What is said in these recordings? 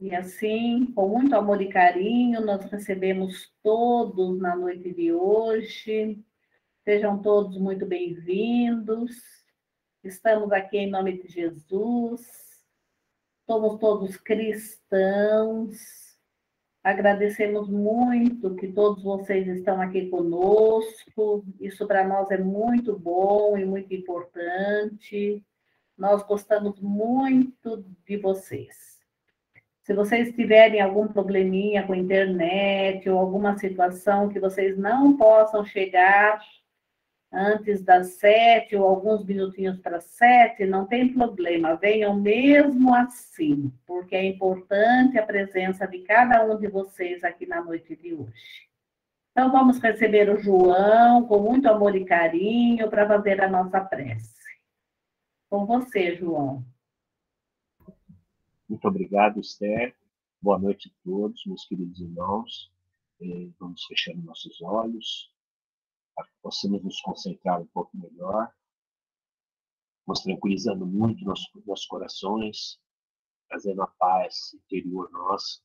E assim, com muito amor e carinho, nós recebemos todos na noite de hoje. Sejam todos muito bem-vindos. Estamos aqui em nome de Jesus. Somos todos cristãos. Agradecemos muito que todos vocês estão aqui conosco. Isso para nós é muito bom e muito importante. Nós gostamos muito de vocês. Se vocês tiverem algum probleminha com a internet ou alguma situação que vocês não possam chegar antes das 7 ou alguns minutinhos para 7, não tem problema, venham mesmo assim, porque é importante a presença de cada um de vocês aqui na noite de hoje. Então, vamos receber o João com muito amor e carinho para fazer a nossa prece. Com você, João. Muito obrigado, Esther. Boa noite a todos, meus queridos irmãos. Vamos fechando nossos olhos, para que possamos nos concentrar um pouco melhor, nos tranquilizando muito nossos corações, trazendo a paz interior nossa,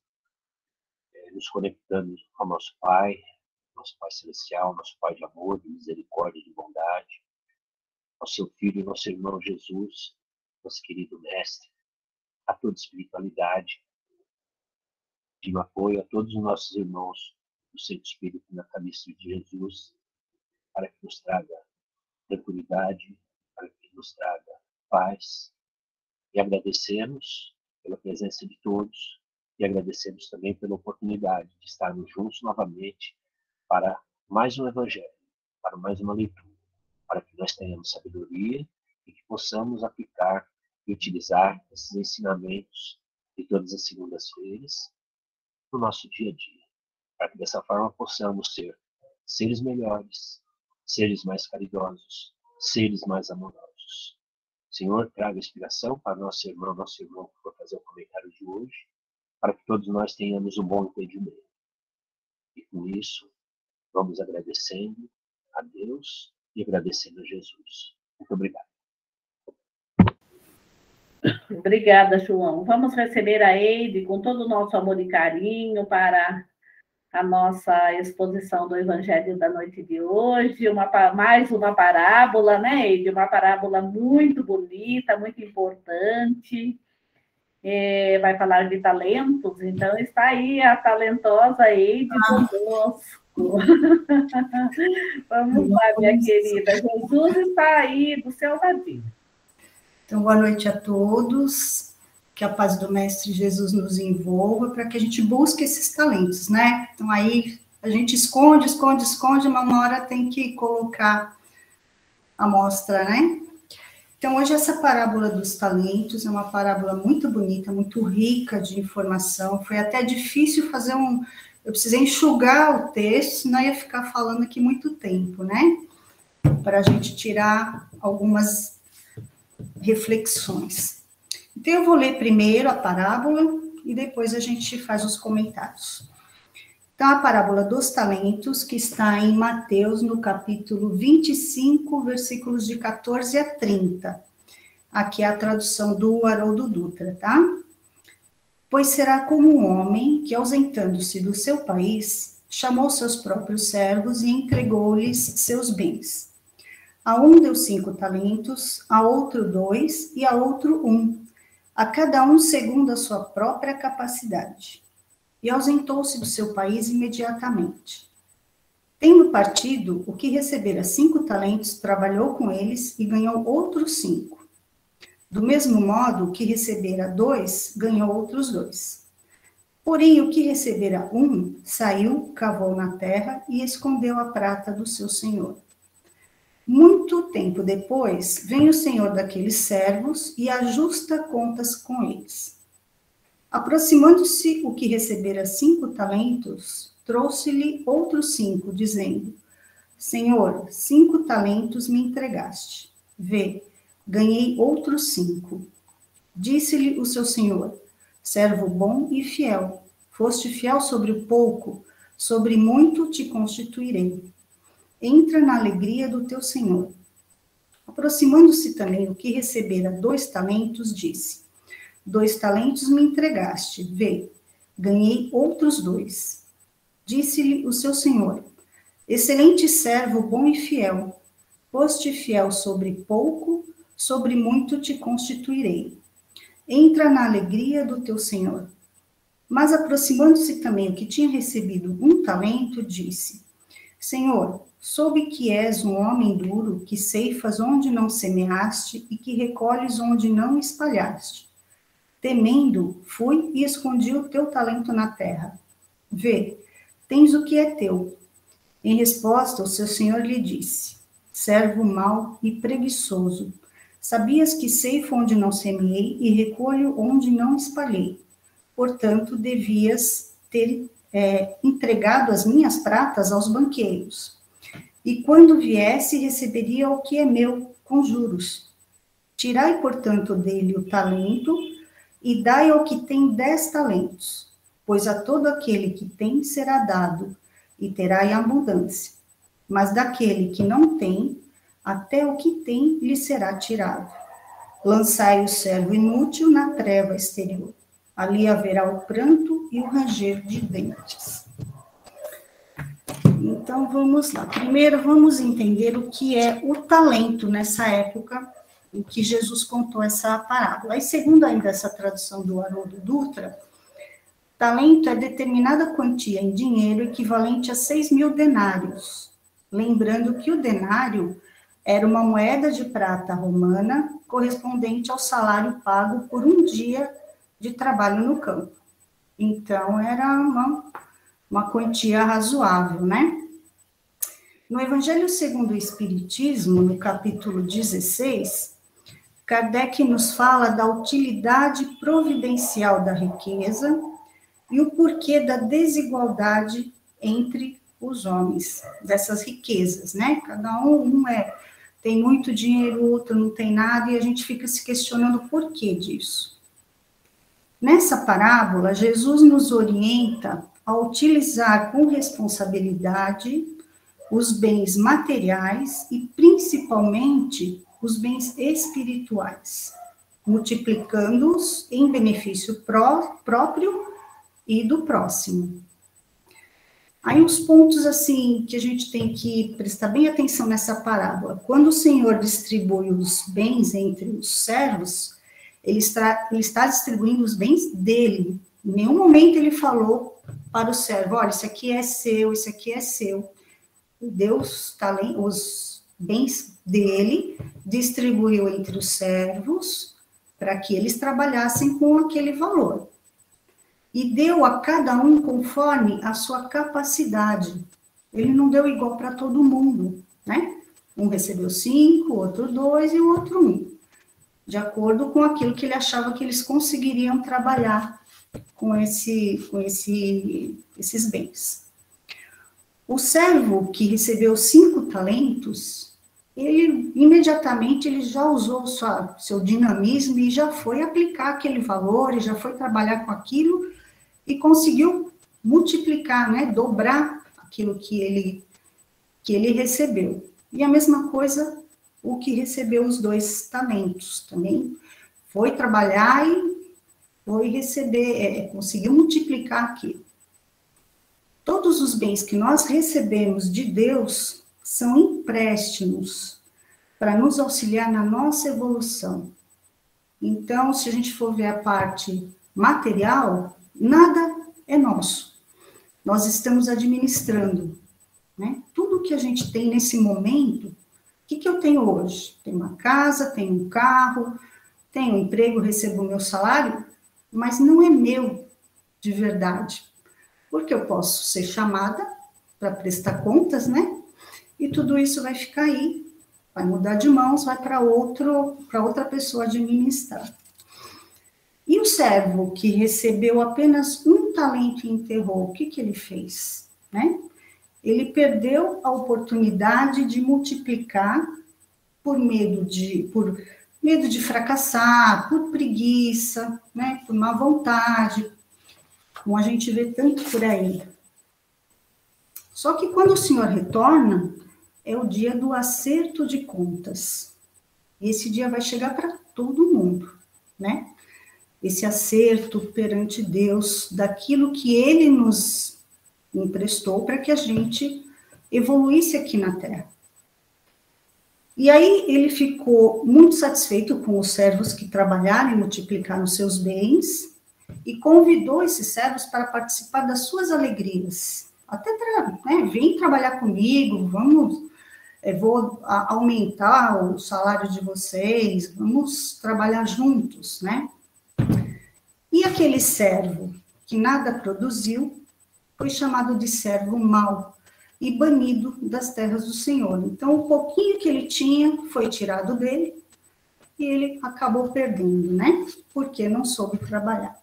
nos conectando com o nosso Pai Celestial, nosso Pai de amor, de misericórdia e de bondade, ao seu Filho e nosso irmão Jesus, nosso querido Mestre, a toda espiritualidade, de apoio a todos os nossos irmãos do Centro Espírita na Cabeça de Jesus, para que nos traga tranquilidade, para que nos traga paz. E agradecemos pela presença de todos e agradecemos também pela oportunidade de estarmos juntos novamente para mais um Evangelho, para mais uma leitura, para que nós tenhamos sabedoria e que possamos aplicar e utilizar esses ensinamentos de todas as segundas-feiras no nosso dia a dia, para que dessa forma possamos ser seres melhores, seres mais caridosos, seres mais amorosos. Senhor, traga inspiração para nosso irmão que for fazer o comentário de hoje, para que todos nós tenhamos um bom entendimento. E com isso, vamos agradecendo a Deus e agradecendo a Jesus. Muito obrigado. Obrigada, João. Vamos receber a Eide com todo o nosso amor e carinho para a nossa exposição do Evangelho da noite de hoje. Mais uma parábola, né, Eide? Uma parábola muito bonita, muito importante. Vai falar de talentos, então está aí a talentosa Eide conosco. Vamos lá, minha querida. Jesus está aí do seu ladinho. Então, boa noite a todos, que a paz do Mestre Jesus nos envolva, para que a gente busque esses talentos, né? Então, aí a gente esconde, mas uma hora tem que colocar a mostra, né? Então, hoje essa parábola dos talentos é uma parábola muito bonita, muito rica de informação, foi até difícil fazer eu precisei enxugar o texto, senão ia ficar falando aqui muito tempo, né? Para a gente tirar algumas reflexões. Então, eu vou ler primeiro a parábola e depois a gente faz os comentários. Então, a parábola dos talentos, que está em Mateus, no capítulo 25, versículos de 14 a 30. Aqui é a tradução do Haroldo Dutra, tá? Pois será como um homem que, ausentando-se do seu país, chamou seus próprios servos e entregou-lhes seus bens. A um deu 5 talentos, a outro 2 e a outro 1, a cada um segundo a sua própria capacidade. E ausentou-se do seu país imediatamente. Tendo partido, o que recebera 5 talentos trabalhou com eles e ganhou outros 5. Do mesmo modo, o que recebera 2 ganhou outros 2. Porém, o que recebera 1 saiu, cavou na terra e escondeu a prata do seu senhor. Muito tempo depois, vem o senhor daqueles servos e ajusta contas com eles. Aproximando-se o que recebera 5 talentos, trouxe-lhe outros 5, dizendo: Senhor, 5 talentos me entregaste. Vê, ganhei outros 5. Disse-lhe o seu senhor: servo bom e fiel, foste fiel sobre o pouco, sobre muito te constituirei. Entra na alegria do teu senhor. Aproximando-se também o que recebera 2 talentos, disse: 2 talentos me entregaste. Vê, ganhei outros 2. Disse-lhe o seu senhor: excelente servo, bom e fiel. Foste fiel sobre pouco, sobre muito te constituirei. Entra na alegria do teu senhor. Mas aproximando-se também o que tinha recebido 1 talento, disse: Senhor, soube que és um homem duro, que ceifas onde não semeaste e que recolhes onde não espalhaste. Temendo, fui e escondi o teu talento na terra. Vê, tens o que é teu. Em resposta, o seu senhor lhe disse: servo mau e preguiçoso, sabias que ceifo onde não semeei e recolho onde não espalhei. Portanto, devias ter entregado as minhas pratas aos banqueiros. E quando viesse, receberia o que é meu, com juros. Tirai, portanto, dele o talento e dai ao que tem 10 talentos, pois a todo aquele que tem será dado, e terá em abundância. Mas daquele que não tem, até o que tem lhe será tirado. Lançai o servo inútil na treva exterior. Ali haverá o pranto e o ranger de dentes. Então, vamos lá. Primeiro, vamos entender o que é o talento nessa época em que Jesus contou essa parábola. E segundo ainda essa tradução do Haroldo Dutra, talento é determinada quantia em dinheiro equivalente a 6.000 denários. Lembrando que o denário era uma moeda de prata romana correspondente ao salário pago por um dia de trabalho no campo. Então, era uma quantia razoável, né? No Evangelho segundo o Espiritismo, no capítulo 16, Kardec nos fala da utilidade providencial da riqueza e o porquê da desigualdade entre os homens, dessas riquezas, né? Cada um tem muito dinheiro, o outro não tem nada, e a gente fica se questionando o porquê disso. Nessa parábola, Jesus nos orienta a utilizar com responsabilidade os bens materiais e, principalmente, os bens espirituais, multiplicando-os em benefício próprio e do próximo. Aí uns pontos, assim, que a gente tem que prestar bem atenção nessa parábola. Quando o Senhor distribui os bens entre os servos, ele está distribuindo os bens dele. Em nenhum momento ele falou para o servo: olha, isso aqui é seu, isso aqui é seu. Deus, os bens dele, distribuiu entre os servos para que eles trabalhassem com aquele valor. E deu a cada um conforme a sua capacidade. Ele não deu igual para todo mundo, né? Um recebeu 5, outro 2 e o outro 1. De acordo com aquilo que ele achava que eles conseguiriam trabalhar com esses bens. O servo que recebeu 5 talentos, ele imediatamente já usou seu dinamismo e já foi aplicar aquele valor, e já foi trabalhar com aquilo e conseguiu multiplicar, né, dobrar aquilo que ele recebeu. E a mesma coisa o que recebeu os 2 talentos também foi trabalhar e foi receber, conseguiu multiplicar aquilo. Todos os bens que nós recebemos de Deus são empréstimos para nos auxiliar na nossa evolução. Então, se a gente for ver a parte material, nada é nosso. Nós estamos administrando, né? Tudo que a gente tem nesse momento. O que eu tenho hoje? Tenho uma casa, tenho um carro, tenho um emprego, recebo o meu salário, mas não é meu de verdade. Porque eu posso ser chamada para prestar contas, né? E tudo isso vai ficar aí, vai mudar de mãos, vai para outra pessoa administrar. E o servo que recebeu apenas 1 talento e enterrou, o que ele fez, né? Ele perdeu a oportunidade de multiplicar por medo de fracassar, por preguiça, né, por má vontade, como a gente vê tanto por aí. Só que quando o Senhor retorna, é o dia do acerto de contas. E esse dia vai chegar para todo mundo, né? esse acerto perante Deus daquilo que ele nos emprestou para que a gente evoluísse aqui na Terra. E aí ele ficou muito satisfeito com os servos que trabalharam e multiplicaram seus bens e convidou esses servos para participar das suas alegrias. Até, né, vem trabalhar comigo, vou aumentar o salário de vocês, vamos trabalhar juntos, né? E aquele servo que nada produziu foi chamado de servo mau e banido das terras do Senhor. Então, o pouquinho que ele tinha foi tirado dele e ele acabou perdendo, né? Porque não soube trabalhar.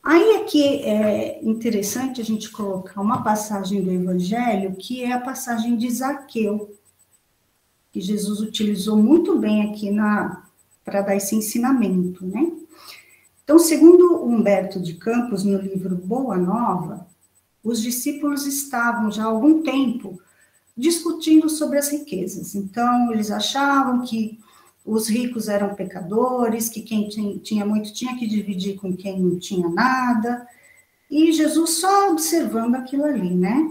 Aí aqui é interessante a gente colocar uma passagem do Evangelho, que é a passagem de Zaqueu, que Jesus utilizou muito bem aqui para dar esse ensinamento, né? Então, segundo Humberto de Campos, no livro Boa Nova, os discípulos estavam já há algum tempo discutindo sobre as riquezas. Então, eles achavam que os ricos eram pecadores, que quem tinha muito tinha que dividir com quem não tinha nada, e Jesus só observando aquilo ali, né?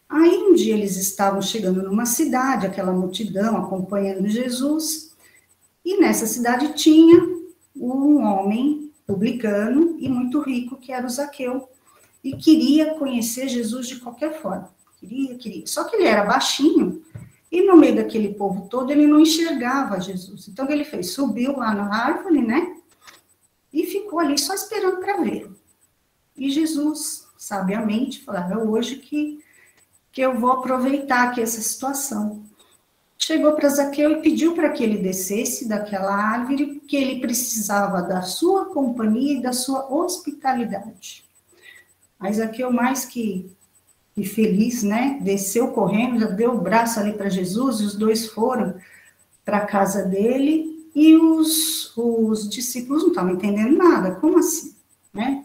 Aí um dia eles estavam chegando numa cidade, aquela multidão acompanhando Jesus, e nessa cidade tinha um homem publicano e muito rico, que era o Zaqueu, e queria conhecer Jesus de qualquer forma. Queria. Só que ele era baixinho, e no meio daquele povo todo, ele não enxergava Jesus. Então, o que ele fez? Subiu lá na árvore, né? E ficou ali só esperando para ver. E Jesus, sabiamente, falava, hoje que eu vou aproveitar aqui essa situação. Chegou para Zaqueu e pediu para que ele descesse daquela árvore, que ele precisava da sua companhia e da sua hospitalidade. Aí Zaqueu, mais que feliz, né, desceu correndo, já deu o braço ali para Jesus, e os dois foram para a casa dele, e os discípulos não estavam entendendo nada. Como assim? Né?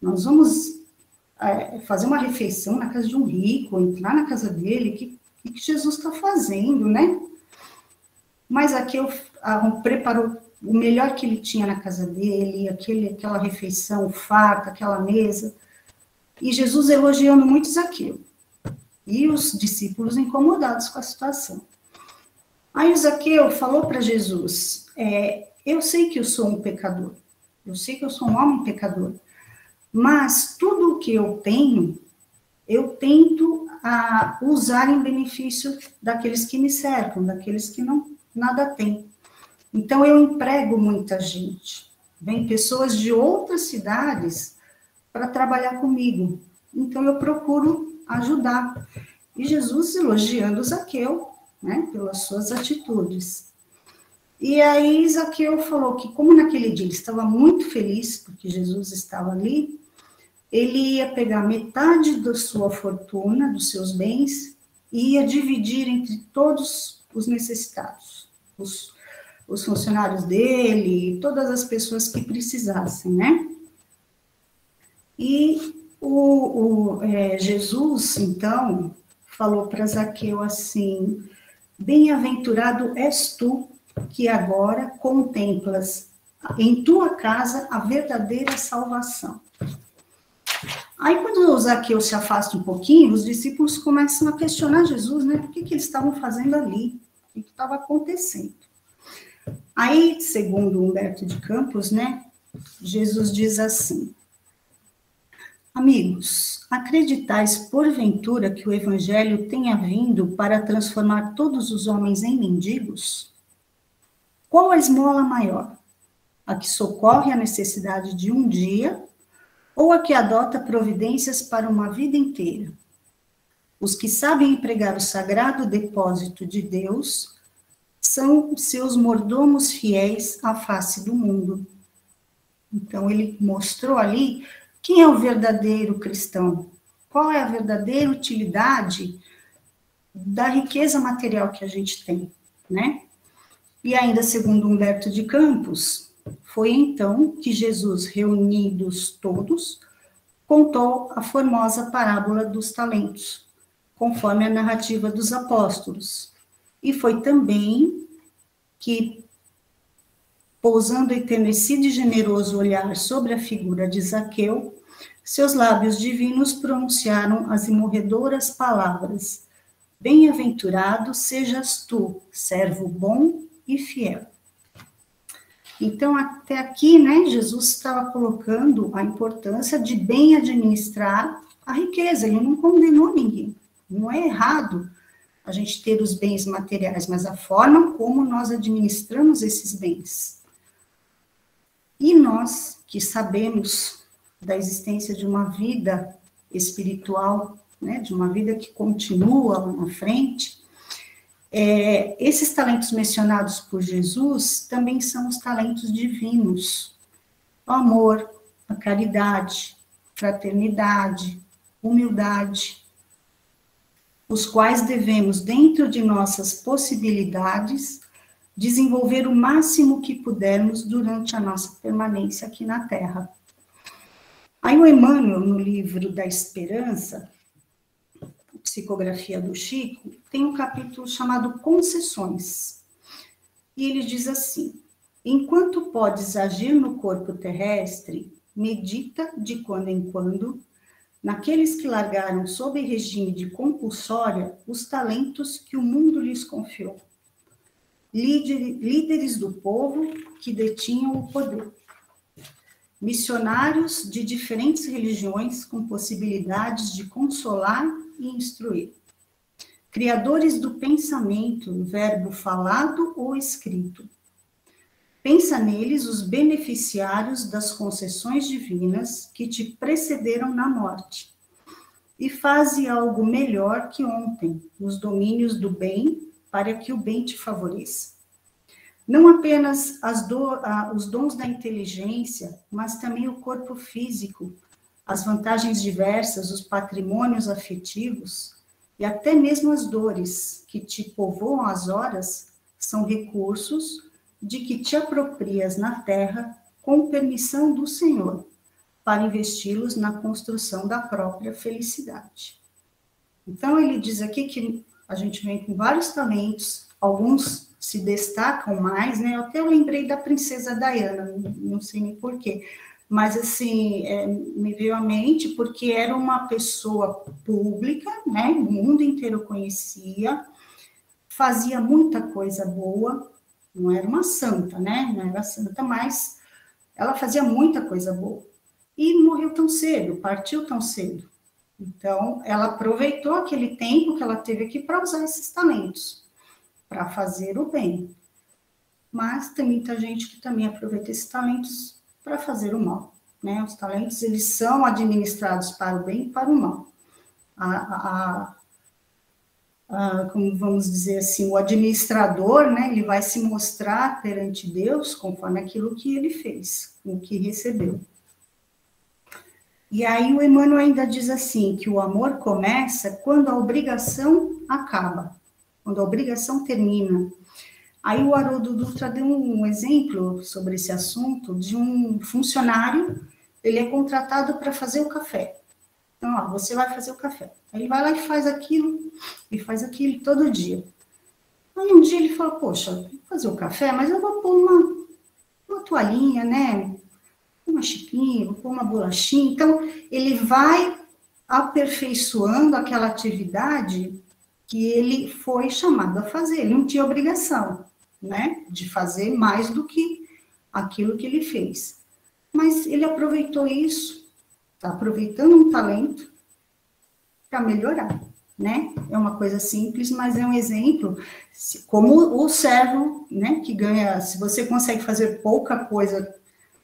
Nós vamos fazer uma refeição na casa de um rico, entrar na casa dele, o que Jesus está fazendo, né? Mas Zaqueu preparou o melhor que ele tinha na casa dele, aquela refeição farta, aquela mesa, e Jesus elogiando muito Zaqueu. E os discípulos incomodados com a situação. Aí o Zaqueu falou para Jesus, eu sei que eu sou um pecador, eu sei que eu sou um homem pecador, mas tudo o que eu tenho, eu tento usar em benefício daqueles que me cercam, daqueles que nada têm. Então, eu emprego muita gente. Vem pessoas de outras cidades para trabalhar comigo. Então, eu procuro ajudar. E Jesus elogiando Zaqueu, né, pelas suas atitudes. E aí, Zaqueu falou que, como naquele dia ele estava muito feliz, porque Jesus estava ali, ele ia pegar metade da sua fortuna, dos seus bens, e ia dividir entre todos os necessitados, os funcionários dele, todas as pessoas que precisassem, né? E Jesus, então, falou para Zaqueu assim, bem-aventurado és tu, que agora contemplas em tua casa a verdadeira salvação. Aí, quando o Zaqueu se afasta um pouquinho, os discípulos começam a questionar Jesus, né? Por que eles estavam fazendo ali? O que estava acontecendo? Aí, segundo Humberto de Campos, né? Jesus diz assim, amigos, acreditais porventura que o evangelho tenha vindo para transformar todos os homens em mendigos? Qual a esmola maior? A que socorre a necessidade de um dia ou a que adota providências para uma vida inteira? Os que sabem empregar o sagrado depósito de Deus são seus mordomos fiéis à face do mundo. Então, ele mostrou ali quem é o verdadeiro cristão, qual é a verdadeira utilidade da riqueza material que a gente tem, né? E ainda, segundo Humberto de Campos, foi então que Jesus, reunidos todos, contou a formosa parábola dos talentos, conforme a narrativa dos apóstolos. E foi também que pousando enternecido e generoso olhar sobre a figura de Zaqueu, seus lábios divinos pronunciaram as imorredoras palavras: bem-aventurado sejas tu, servo bom e fiel. Então, até aqui, né, Jesus estava colocando a importância de bem administrar a riqueza. Ele não condenou ninguém. Não é errado a gente ter os bens materiais, mas a forma como nós administramos esses bens. E nós, que sabemos da existência de uma vida espiritual, né, de uma vida que continua lá na frente, esses talentos mencionados por Jesus também são os talentos divinos. O amor, a caridade, fraternidade, humildade, os quais devemos, dentro de nossas possibilidades, desenvolver o máximo que pudermos durante a nossa permanência aqui na Terra. Aí o Emmanuel, no livro da Esperança, Psicografia do Chico, tem um capítulo chamado Concessões. E ele diz assim: enquanto podes agir no corpo terrestre, medita de quando em quando naqueles que largaram sob regime de compulsória os talentos que o mundo lhes confiou. Líderes do povo que detinham o poder. Missionários de diferentes religiões com possibilidades de consolar e instruir. Criadores do pensamento, verbo falado ou escrito. Pensa neles os beneficiários das concessões divinas que te precederam na morte. E faze algo melhor que ontem, nos domínios do bem, para que o bem te favoreça. Não apenas os dons da inteligência, mas também o corpo físico, as vantagens diversas, os patrimônios afetivos e até mesmo as dores que te povoam as horas são recursos de que te aproprias na terra com permissão do Senhor, para investi-los na construção da própria felicidade. Então, ele diz aqui que a gente vem com vários talentos, alguns se destacam mais, né? Eu até lembrei da princesa Diana, não sei nem porquê, mas assim, me veio à mente porque era uma pessoa pública, né? O mundo inteiro conhecia, fazia muita coisa boa, não era uma santa, né? Não era santa, mas ela fazia muita coisa boa. E morreu tão cedo, partiu tão cedo. Então, ela aproveitou aquele tempo que ela teve aqui para usar esses talentos, para fazer o bem. Mas tem muita gente que também aproveita esses talentos para fazer o mal, né? Os talentos, eles são administrados para o bem e para o mal. Como vamos dizer assim, o administrador, né, ele vai se mostrar perante Deus conforme aquilo que ele fez, o que recebeu. E aí o Emmanuel ainda diz assim, que o amor começa quando a obrigação acaba, quando a obrigação termina. Aí o Haroldo Dutra deu um exemplo sobre esse assunto de um funcionário, ele é contratado para fazer o café. Então, ó, você vai fazer o café. Aí ele vai lá e faz aquilo todo dia. Aí um dia ele fala, poxa, vou fazer o café, mas eu vou pôr uma toalhinha, né? Uma chipinha, vou pôr uma bolachinha. Então, ele vai aperfeiçoando aquela atividade que ele foi chamado a fazer. Ele não tinha obrigação, né, de fazer mais do que aquilo que ele fez. Mas ele aproveitou isso, está aproveitando um talento para melhorar, né? É uma coisa simples, mas é um exemplo, como o servo, né, que ganha, se você consegue fazer pouca coisa,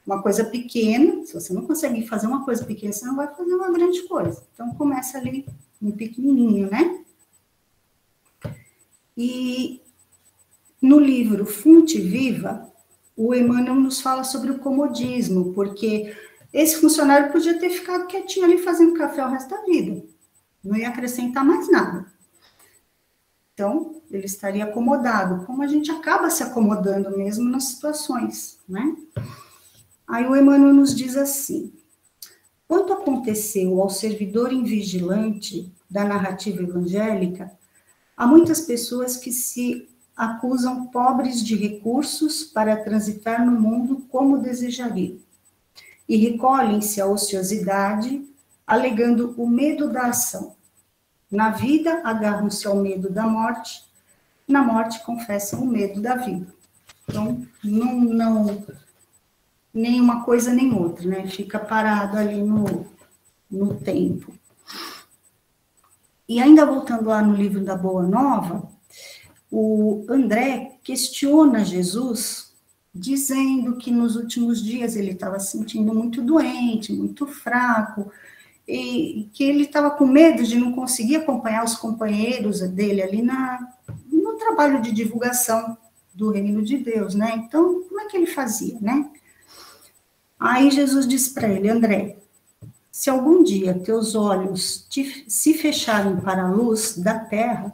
uma coisa pequena, se você não consegue fazer uma coisa pequena, você não vai fazer uma grande coisa. Então, começa ali um pequenininho, né? E no livro Fonte Viva, o Emmanuel nos fala sobre o comodismo, porque esse funcionário podia ter ficado quietinho ali fazendo café o resto da vida, não ia acrescentar mais nada. Então, ele estaria acomodado, como a gente acaba se acomodando mesmo nas situações, né? Aí o Emmanuel nos diz assim: quanto aconteceu ao servidor invigilante da narrativa evangélica, há muitas pessoas que se acusam pobres de recursos para transitar no mundo como desejariam, e recolhem-se à ociosidade, alegando o medo da ação. Na vida, agarram-se ao medo da morte, na morte, confessam o medo da vida. Então, nem uma coisa nem outra, né? Fica parado ali no tempo. E ainda voltando lá no livro da Boa Nova, o André questiona Jesus, dizendo que nos últimos dias ele estava se sentindo muito doente, muito fraco, e que ele estava com medo de não conseguir acompanhar os companheiros dele ali no trabalho de divulgação do reino de Deus, né? Então, como é que ele fazia, né? Aí Jesus diz para ele: André, se algum dia teus olhos se fecharem para a luz da terra,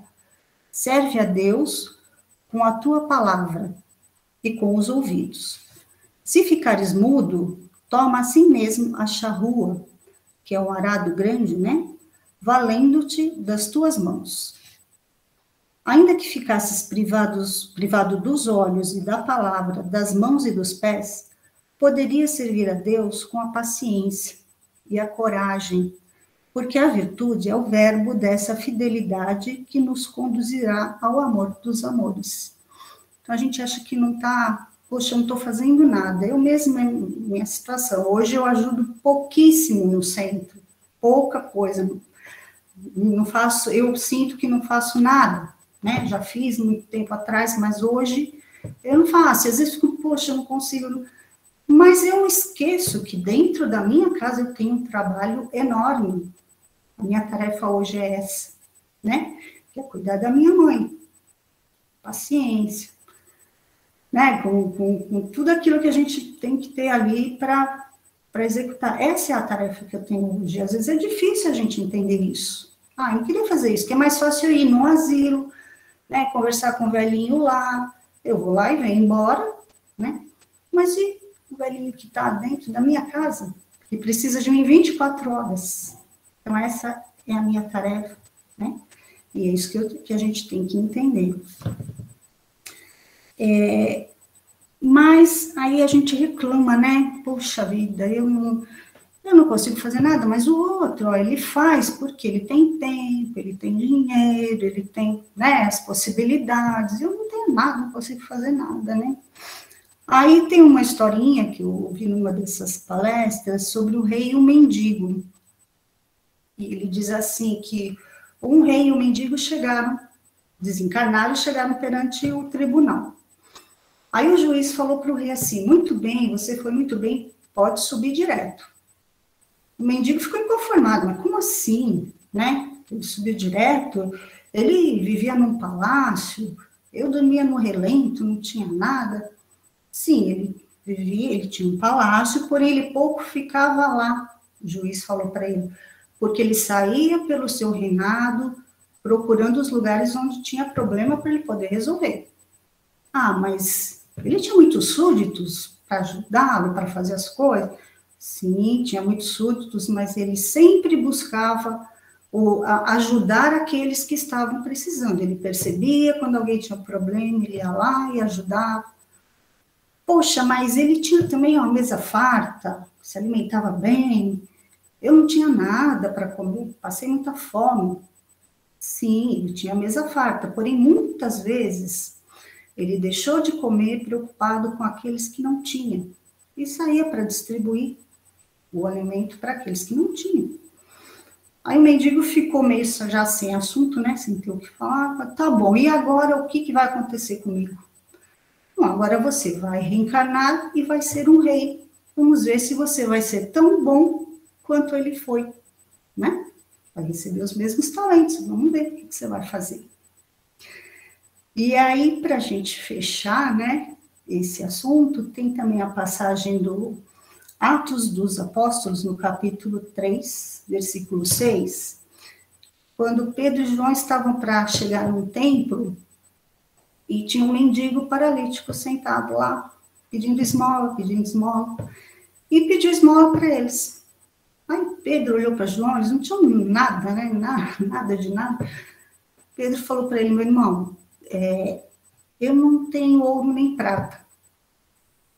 serve a Deus com a tua palavra e com os ouvidos. Se ficares mudo, toma assim mesmo a charrua, que é um arado grande, né? Valendo-te das tuas mãos. Ainda que ficasses privado dos olhos e da palavra, das mãos e dos pés, poderia servir a Deus com a paciência e a coragem, porque a virtude é o verbo dessa fidelidade que nos conduzirá ao amor dos amores. Então, a gente acha que não está, poxa, eu não estou fazendo nada. Eu mesma, minha situação, hoje eu ajudo pouquíssimo no centro, pouca coisa. Não faço, eu sinto que não faço nada, né? Já fiz muito tempo atrás, mas hoje eu não faço. Às vezes fico, poxa, eu não consigo. Mas eu esqueço que dentro da minha casa eu tenho um trabalho enorme. A minha tarefa hoje é essa, né? Que é cuidar da minha mãe. Paciência. Né? Com tudo aquilo que a gente tem que ter ali para executar. Essa é a tarefa que eu tenho hoje. Às vezes é difícil a gente entender isso. Ah, eu não queria fazer isso, que é mais fácil eu ir no asilo, né? Conversar com o velhinho lá. Eu vou lá e venho embora, né? Mas e o velhinho que está dentro da minha casa, que precisa de mim 24 horas. Então, essa é a minha tarefa, né? E é isso que a gente tem que entender. Mas aí a gente reclama, né? Poxa vida, eu não consigo fazer nada, mas o outro, ó, ele faz porque ele tem tempo, ele tem dinheiro, ele tem, né, as possibilidades. Eu não tenho nada, não consigo fazer nada, né? Aí tem uma historinha que eu ouvi numa dessas palestras sobre o rei e o mendigo. E ele diz assim que um rei e um mendigo desencarnaram e chegaram perante o tribunal. Aí o juiz falou para o rei assim: muito bem, você foi muito bem, pode subir direto. O mendigo ficou inconformado, mas como assim, né? Ele subiu direto, ele vivia num palácio, eu dormia no relento, não tinha nada. Sim, ele vivia, ele tinha um palácio, porém ele pouco ficava lá, o juiz falou para ele, porque ele saía pelo seu reinado, procurando os lugares onde tinha problema para ele poder resolver. Ah, mas ele tinha muitos súditos para ajudá-lo, para fazer as coisas? Sim, tinha muitos súditos, mas ele sempre buscava ajudar aqueles que estavam precisando. Ele percebia quando alguém tinha um problema, ele ia lá e ajudava. Poxa, mas ele tinha também uma mesa farta, se alimentava bem. Eu não tinha nada para comer, passei muita fome. Sim, ele tinha mesa farta, porém, muitas vezes, ele deixou de comer preocupado com aqueles que não tinham. E saía para distribuir o alimento para aqueles que não tinham. Aí o mendigo ficou meio já sem assunto, né? Sem ter o que falar. Tá bom, e agora o que vai acontecer comigo? Bom, agora você vai reencarnar e vai ser um rei. Vamos ver se você vai ser tão bom quanto ele foi, né? Vai receber os mesmos talentos. Vamos ver o que você vai fazer. E aí, para a gente fechar, né, esse assunto, tem também a passagem do Atos dos Apóstolos, no capítulo 3, versículo 6, quando Pedro e João estavam para chegar num templo, e tinha um mendigo paralítico sentado lá, pedindo esmola, e pediu esmola para eles. Aí Pedro olhou para João, eles não tinham nada, né? Nada de nada. Pedro falou para ele: meu irmão, eu não tenho ouro nem prata,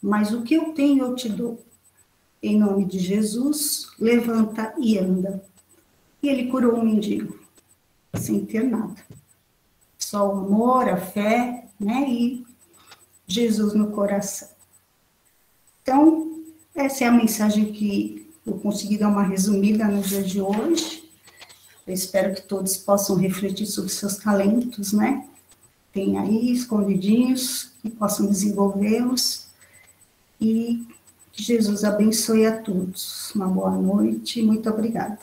mas o que eu tenho eu te dou. Em nome de Jesus, levanta e anda. E ele curou o mendigo, sem ter nada. Só o amor, a fé, né? E Jesus no coração. Então, essa é a mensagem que eu consegui dar uma resumida no dia de hoje. Eu espero que todos possam refletir sobre seus talentos, né? Tem aí escondidinhos, que possam desenvolvê-los. E que Jesus abençoe a todos. Uma boa noite e muito obrigada.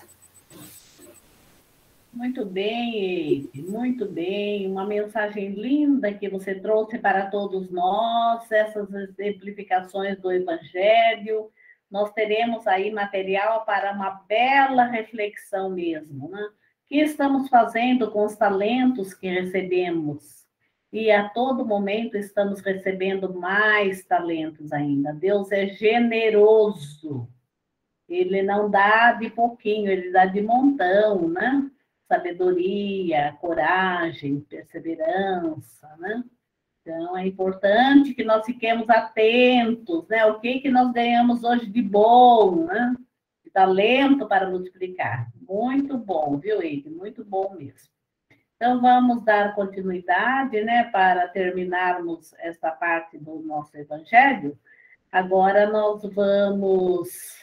Muito bem, Eide, muito bem. Uma mensagem linda que você trouxe para todos nós, essas exemplificações do Evangelho. Nós teremos aí material para uma bela reflexão mesmo, né? O que estamos fazendo com os talentos que recebemos? E a todo momento estamos recebendo mais talentos ainda. Deus é generoso. Ele não dá de pouquinho, ele dá de montão, né? Sabedoria, coragem, perseverança, né? Então, é importante que nós fiquemos atentos, né? O que nós ganhamos hoje de bom, né? De talento para multiplicar. Muito bom, viu, Eide? Muito bom mesmo. Então, vamos dar continuidade, né? Para terminarmos esta parte do nosso evangelho. Agora nós vamos...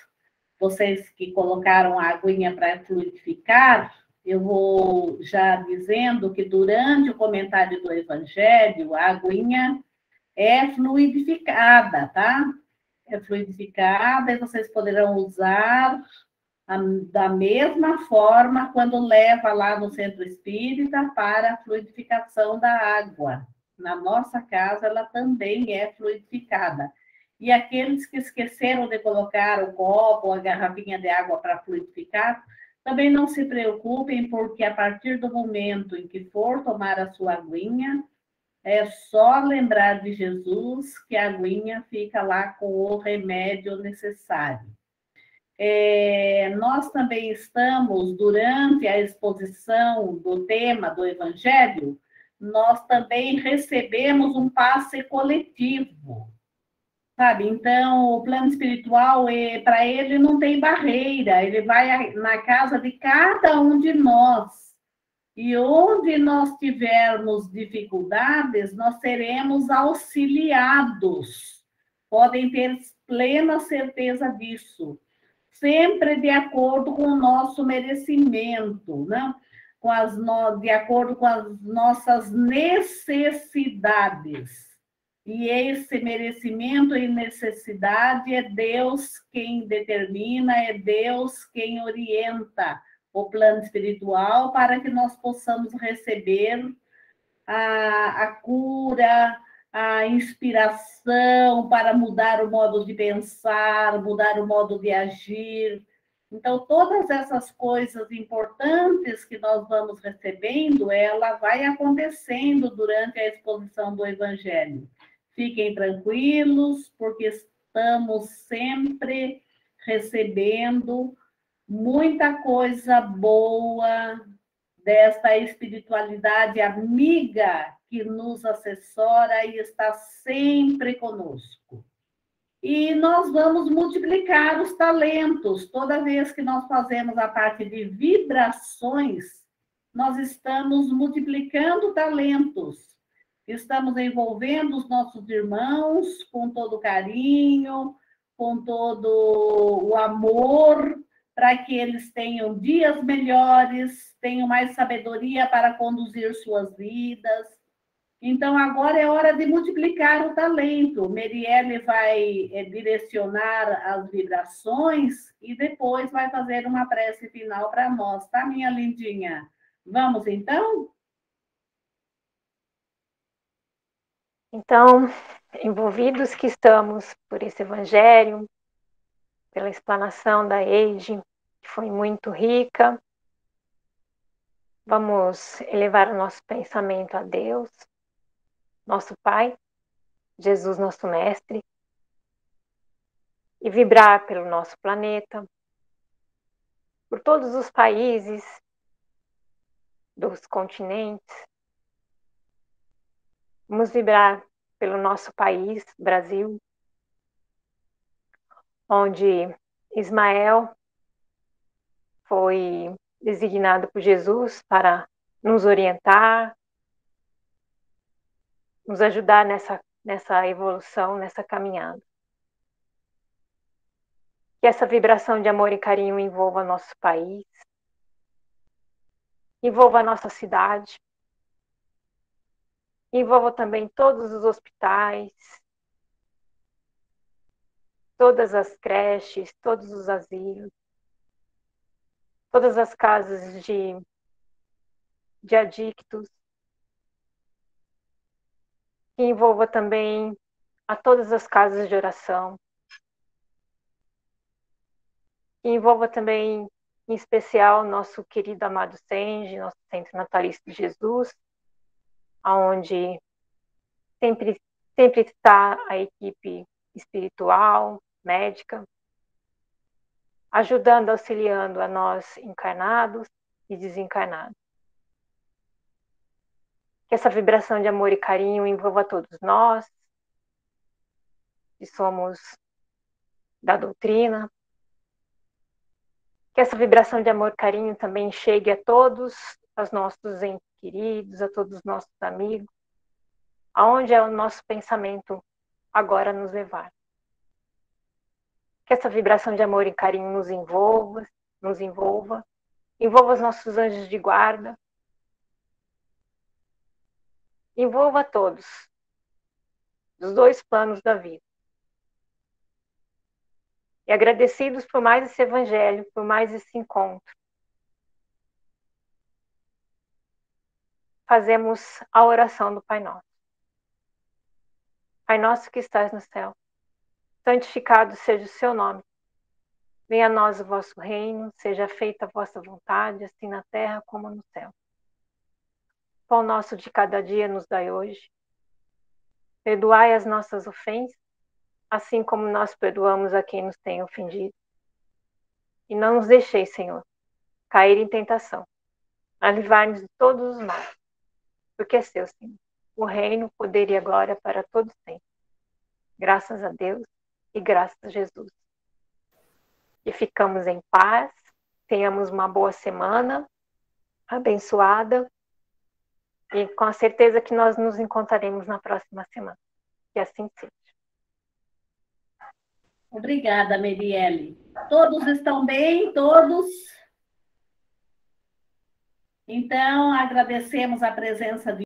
Vocês que colocaram a aguinha para fluidificar, eu vou já dizendo que durante o comentário do Evangelho, a aguinha é fluidificada, tá? É fluidificada e vocês poderão usar da mesma forma quando leva lá no centro espírita para a fluidificação da água. Na nossa casa, ela também é fluidificada. E aqueles que esqueceram de colocar o copo ou a garrafinha de água para fluidificar, também não se preocupem, porque a partir do momento em que for tomar a sua aguinha, é só lembrar de Jesus que a aguinha fica lá com o remédio necessário. Nós também estamos, durante a exposição do tema do Evangelho, nós também recebemos um passe coletivo. Sabe? Então, o plano espiritual, para ele, não tem barreira, ele vai na casa de cada um de nós. E onde nós tivermos dificuldades, nós seremos auxiliados. Podem ter plena certeza disso. Sempre de acordo com o nosso merecimento, né? De acordo com as nossas necessidades. E esse merecimento e necessidade é Deus quem determina, é Deus quem orienta o plano espiritual para que nós possamos receber a cura, a inspiração para mudar o modo de pensar, mudar o modo de agir. Então, todas essas coisas importantes que nós vamos recebendo, ela vai acontecendo durante a exposição do Evangelho. Fiquem tranquilos, porque estamos sempre recebendo muita coisa boa desta espiritualidade amiga que nos assessora e está sempre conosco. E nós vamos multiplicar os talentos. Toda vez que nós fazemos a parte de vibrações, nós estamos multiplicando talentos. Estamos envolvendo os nossos irmãos com todo carinho, com todo o amor, para que eles tenham dias melhores, tenham mais sabedoria para conduzir suas vidas. Então, agora é hora de multiplicar o talento. Merielle vai direcionar as vibrações e depois vai fazer uma prece final para nós, tá, minha lindinha? Vamos, então? Então, envolvidos que estamos por esse evangelho, pela explanação da Eide, que foi muito rica, vamos elevar o nosso pensamento a Deus, nosso Pai, Jesus, nosso Mestre, e vibrar pelo nosso planeta, por todos os países, dos continentes, Vamos vibrar pelo nosso país, Brasil, onde Ismael foi designado por Jesus para nos orientar, nos ajudar nessa evolução, nessa caminhada. Que essa vibração de amor e carinho envolva nosso país, envolva a nossa cidade, envolva também todos os hospitais, todas as creches, todos os asilos, todas as casas de adictos, que envolva também a todas as casas de oração, que envolva também, em especial, nosso querido amado Senge, nosso Centro Natalício de Jesus, onde sempre está a equipe espiritual, médica, ajudando, auxiliando a nós encarnados e desencarnados. Que essa vibração de amor e carinho envolva todos nós, que somos da doutrina. Que essa vibração de amor e carinho também chegue a todos os nossos entes queridos, a todos os nossos amigos, aonde é o nosso pensamento agora nos levar. Que essa vibração de amor e carinho nos envolva, envolva os nossos anjos de guarda, envolva todos, dos dois planos da vida. E agradecidos por mais esse evangelho, por mais esse encontro, fazemos a oração do Pai Nosso. Pai nosso que estás no céu, santificado seja o seu nome. Venha a nós o vosso reino, seja feita a vossa vontade, assim na terra como no céu. O pão nosso de cada dia nos dai hoje. Perdoai as nossas ofensas, assim como nós perdoamos a quem nos tem ofendido. E não nos deixeis, Senhor, cair em tentação, mas livrai-nos de todos os males, porque é seu, Senhor, o reino, o poder e a glória para todos sempre. Graças a Deus e graças a Jesus. E ficamos em paz, tenhamos uma boa semana, abençoada, e com a certeza que nós nos encontraremos na próxima semana. Que assim seja. Obrigada, Merielle. Todos estão bem? Todos? Então, agradecemos a presença de